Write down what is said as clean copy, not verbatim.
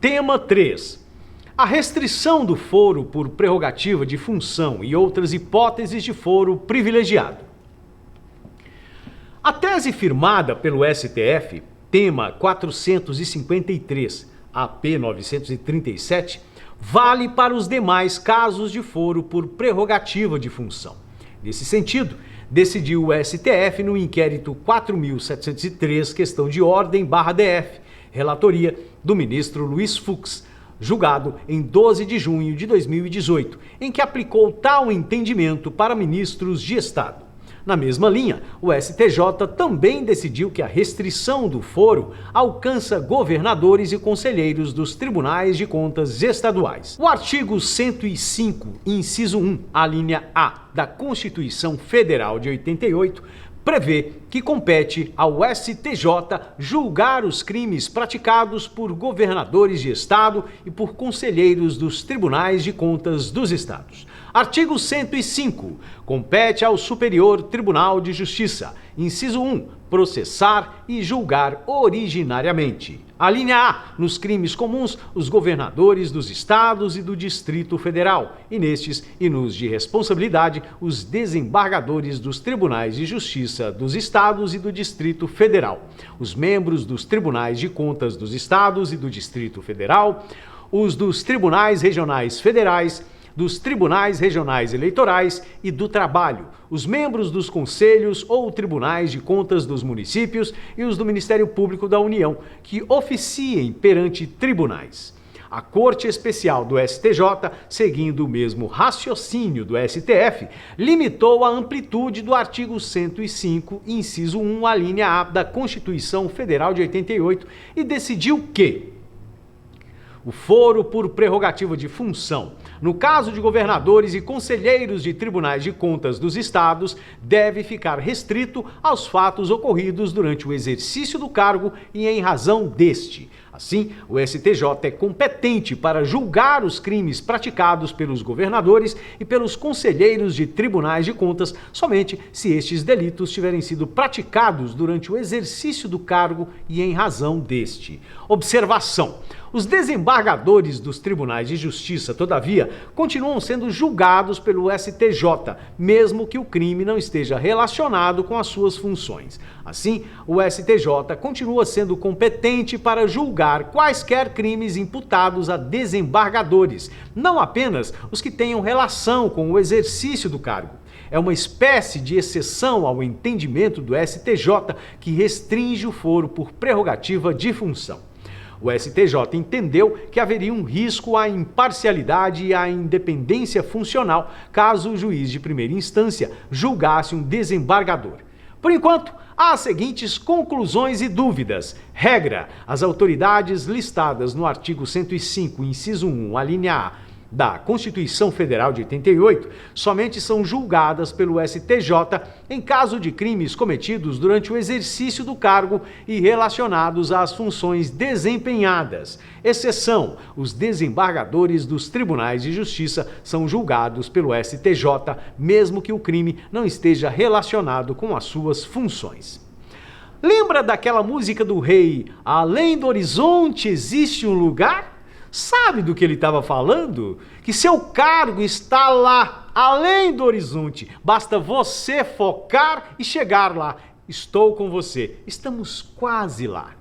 Tema 3. A restrição do foro por prerrogativa de função e outras hipóteses de foro privilegiado. A tese firmada pelo STF, tema 453, AP 937, vale para os demais casos de foro por prerrogativa de função. Nesse sentido, decidiu o STF no inquérito 4.703, questão de ordem /DF, relatoria do ministro Luiz Fux, julgado em 12 de junho de 2018, em que aplicou tal entendimento para ministros de Estado. Na mesma linha, o STJ também decidiu que a restrição do foro alcança governadores e conselheiros dos tribunais de contas estaduais. O artigo 105, inciso 1, a linha A da Constituição Federal de 88, prevê que compete ao STJ julgar os crimes praticados por governadores de estado e por conselheiros dos tribunais de contas dos estados. Artigo 105. Compete ao Superior Tribunal de Justiça, inciso 1, processar e julgar originariamente. A linha A, nos crimes comuns, os governadores dos estados e do Distrito Federal, e nestes e nos de responsabilidade, os desembargadores dos tribunais de justiça dos estados e do Distrito Federal, os membros dos tribunais de contas dos estados e do Distrito Federal, os dos tribunais regionais federais, dos tribunais regionais eleitorais e do trabalho, os membros dos conselhos ou tribunais de contas dos municípios e os do Ministério Público da União, que oficiem perante tribunais. A Corte Especial do STJ, seguindo o mesmo raciocínio do STF, limitou a amplitude do artigo 105, inciso 1, a linha A da Constituição Federal de 88 e decidiu que o foro por prerrogativa de função, no caso de governadores e conselheiros de tribunais de contas dos estados, deve ficar restrito aos fatos ocorridos durante o exercício do cargo e em razão deste. Assim, o STJ é competente para julgar os crimes praticados pelos governadores e pelos conselheiros de tribunais de contas somente se estes delitos tiverem sido praticados durante o exercício do cargo e em razão deste. Observação: os desembargadores dos tribunais de justiça, todavia, continuam sendo julgados pelo STJ, mesmo que o crime não esteja relacionado com as suas funções. Assim, o STJ continua sendo competente para julgar quaisquer crimes imputados a desembargadores, não apenas os que tenham relação com o exercício do cargo. É uma espécie de exceção ao entendimento do STJ que restringe o foro por prerrogativa de função. O STJ entendeu que haveria um risco à imparcialidade e à independência funcional caso o juiz de primeira instância julgasse um desembargador. Por enquanto, há as seguintes conclusões e dúvidas. Regra: as autoridades listadas no artigo 105, inciso 1, a linha A da Constituição Federal de 88, somente são julgadas pelo STJ em caso de crimes cometidos durante o exercício do cargo e relacionados às funções desempenhadas. Exceção: os desembargadores dos tribunais de justiça são julgados pelo STJ, mesmo que o crime não esteja relacionado com as suas funções. Lembra daquela música do Rei, Além do Horizonte Existe um Lugar? Sabe do que ele estava falando? Que seu cargo está lá, além do horizonte. Basta você focar e chegar lá. Estou com você. Estamos quase lá.